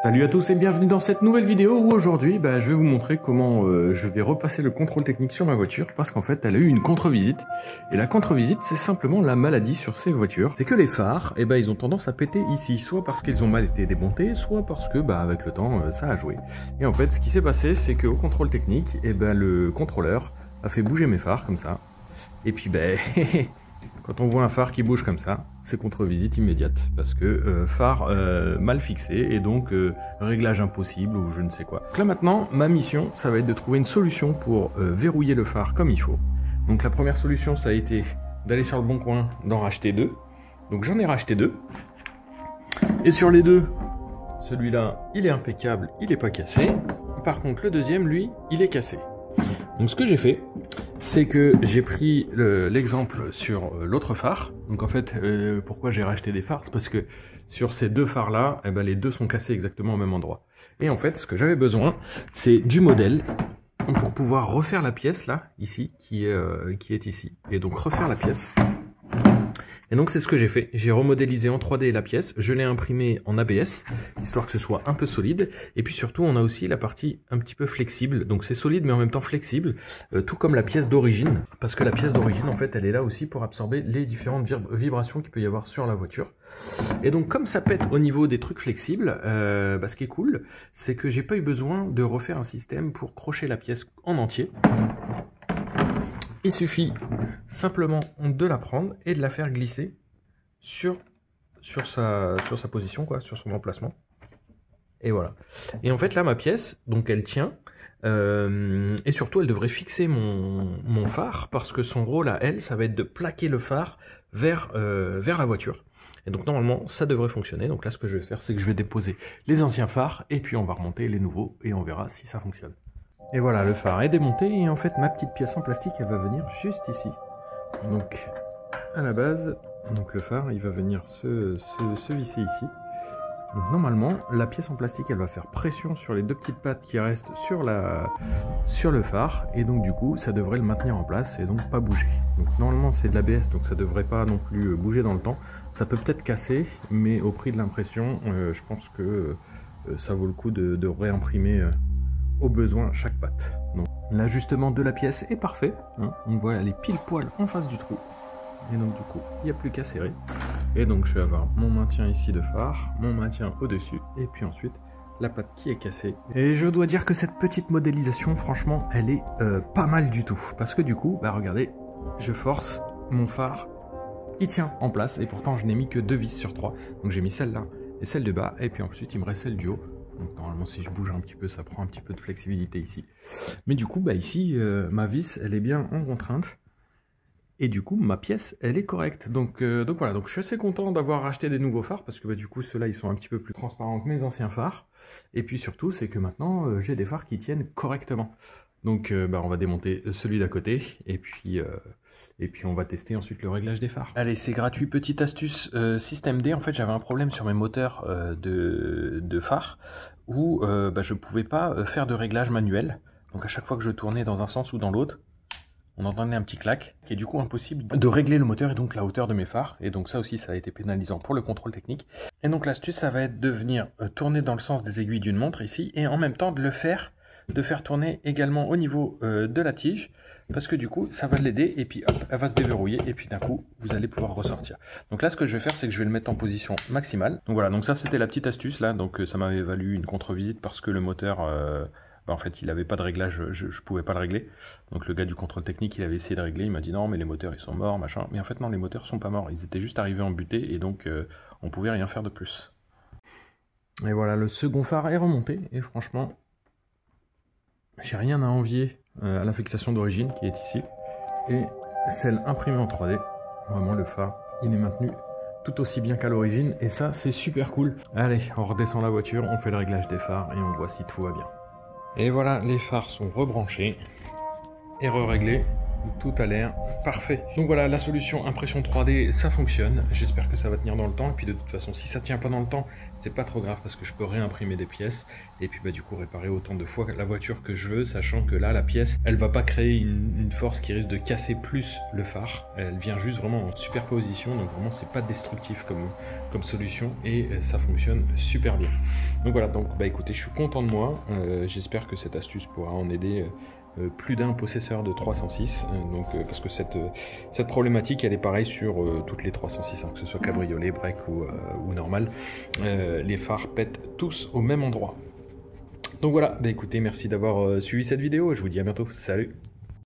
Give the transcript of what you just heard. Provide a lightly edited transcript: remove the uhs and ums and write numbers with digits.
Salut à tous et bienvenue dans cette nouvelle vidéo où aujourd'hui je vais vous montrer comment je vais repasser le contrôle technique sur ma voiture parce qu'en fait elle a eu une contre-visite et la contre-visite c'est simplement la maladie sur ces voitures, c'est que les phares ils ont tendance à péter ici, soit parce qu'ils ont mal été démontés, soit parce que avec le temps ça a joué. Et en fait ce qui s'est passé c'est qu'au contrôle technique le contrôleur a fait bouger mes phares comme ça et puis quand on voit un phare qui bouge comme ça, c'est contre-visite immédiate, parce que phare mal fixé, et donc réglage impossible, ou je ne sais quoi. Donc là maintenant, ma mission, ça va être de trouver une solution pour verrouiller le phare comme il faut. Donc la première solution, ça a été d'aller sur le bon coin, d'en racheter deux. Donc j'en ai racheté deux. Et sur les deux, celui-là, il est impeccable, il n'est pas cassé. Par contre, le deuxième, lui, il est cassé. Donc ce que j'ai fait, c'est que j'ai pris l'exemple sur l'autre phare. Donc en fait, pourquoi j'ai racheté des phares, c'est parce que sur ces deux phares là, les deux sont cassés exactement au même endroit. Et en fait, ce que j'avais besoin, c'est du modèle pour pouvoir refaire la pièce là, ici, qui est ici. Et donc refaire la pièce. Et donc c'est ce que j'ai fait, j'ai remodélisé en 3D la pièce, je l'ai imprimé en ABS, histoire que ce soit un peu solide, et puis surtout on a aussi la partie un petit peu flexible, donc c'est solide mais en même temps flexible, tout comme la pièce d'origine, parce que la pièce d'origine en fait elle est là aussi pour absorber les différentes vibrations qu'il peut y avoir sur la voiture. Et donc comme ça pète au niveau des trucs flexibles, ce qui est cool, c'est que j'ai pas eu besoin de refaire un système pour crocher la pièce en entier. Il suffit simplement de la prendre et de la faire glisser sur sa position, sur son emplacement. Et voilà. Et en fait là ma pièce, donc elle tient, et surtout elle devrait fixer mon phare, parce que son rôle à elle, ça va être de plaquer le phare vers la voiture. Et donc normalement ça devrait fonctionner. Donc là ce que je vais faire, c'est que je vais déposer les anciens phares, et puis on va remonter les nouveaux, et on verra si ça fonctionne. Et voilà, le phare est démonté, et en fait ma petite pièce en plastique elle va venir juste ici. Donc à la base, donc le phare il va venir se visser ici. Donc normalement la pièce en plastique elle va faire pression sur les deux petites pattes qui restent sur le phare, et donc du coup ça devrait le maintenir en place et donc pas bouger. Donc normalement c'est de l'ABS, donc ça devrait pas non plus bouger dans le temps. Ça peut peut-être casser, mais au prix de l'impression je pense que ça vaut le coup de réimprimer au besoin chaque patte. Donc l'ajustement de la pièce est parfait, hein. On voit elle est pile poil en face du trou, et donc du coup il n'y a plus qu'à serrer. Et donc je vais avoir mon maintien ici de phare, mon maintien au dessus, et puis ensuite la patte qui est cassée. Et je dois dire que cette petite modélisation, franchement elle est pas mal du tout, parce que du coup regardez, je force mon phare, il tient en place, et pourtant je n'ai mis que 2 vis sur 3, donc j'ai mis celle-là et celle du bas, et puis ensuite il me reste celle du haut. Donc normalement si je bouge un petit peu, ça prend un petit peu de flexibilité ici. Mais du coup ici ma vis elle est bien en contrainte. Et du coup ma pièce elle est correcte. Donc voilà, donc je suis assez content d'avoir acheté des nouveaux phares, parce que du coup ceux-là ils sont un petit peu plus transparents que mes anciens phares. Et puis surtout c'est que maintenant j'ai des phares qui tiennent correctement. Donc on va démonter celui d'à côté, et puis on va tester ensuite le réglage des phares. Allez, c'est gratuit, petite astuce système D. En fait j'avais un problème sur mes moteurs de phare, où je pouvais pas faire de réglage manuel. Donc à chaque fois que je tournais dans un sens ou dans l'autre, on entendait un petit clac, qui est du coup impossible de régler le moteur et donc la hauteur de mes phares. Et donc ça aussi ça a été pénalisant pour le contrôle technique. Et donc l'astuce ça va être de venir tourner dans le sens des aiguilles d'une montre ici, et en même temps de faire tourner également au niveau de la tige, parce que du coup ça va l'aider, et puis hop, elle va se déverrouiller, et puis d'un coup vous allez pouvoir ressortir. Donc là ce que je vais faire, c'est que je vais le mettre en position maximale. Donc voilà, donc ça c'était la petite astuce là, donc ça m'avait valu une contre-visite, parce que le moteur en fait il n'avait pas de réglage, je pouvais pas le régler. Donc le gars du contrôle technique il avait essayé de régler, il m'a dit non mais les moteurs ils sont morts machin, mais en fait non, les moteurs sont pas morts, ils étaient juste arrivés en butée, et donc on pouvait rien faire de plus. Et voilà, le second phare est remonté, et franchement j'ai rien à envier à la fixation d'origine qui est ici, et celle imprimée en 3D, vraiment le phare il est maintenu tout aussi bien qu'à l'origine, et ça c'est super cool. Allez, on redescend la voiture, on fait le réglage des phares, et on voit si tout va bien. Et voilà, les phares sont rebranchés et re-réglés. Tout a l'air parfait. Donc voilà, la solution impression 3D, ça fonctionne. J'espère que ça va tenir dans le temps. Et puis de toute façon, si ça tient pas dans le temps, c'est pas trop grave parce que je peux réimprimer des pièces. Et puis bah du coup réparer autant de fois la voiture que je veux, sachant que là, la pièce, elle va pas créer une force qui risque de casser plus le phare. Elle vient juste vraiment en superposition. Donc vraiment, c'est pas destructif comme solution. Et ça fonctionne super bien. Donc voilà, donc bah écoutez, je suis content de moi. J'espère que cette astuce pourra en aider plus d'un possesseur de 306, parce que cette problématique elle est pareille sur toutes les 306, que ce soit cabriolet, break ou normal, les phares pètent tous au même endroit. Donc voilà, bah écoutez, merci d'avoir suivi cette vidéo, je vous dis à bientôt, salut.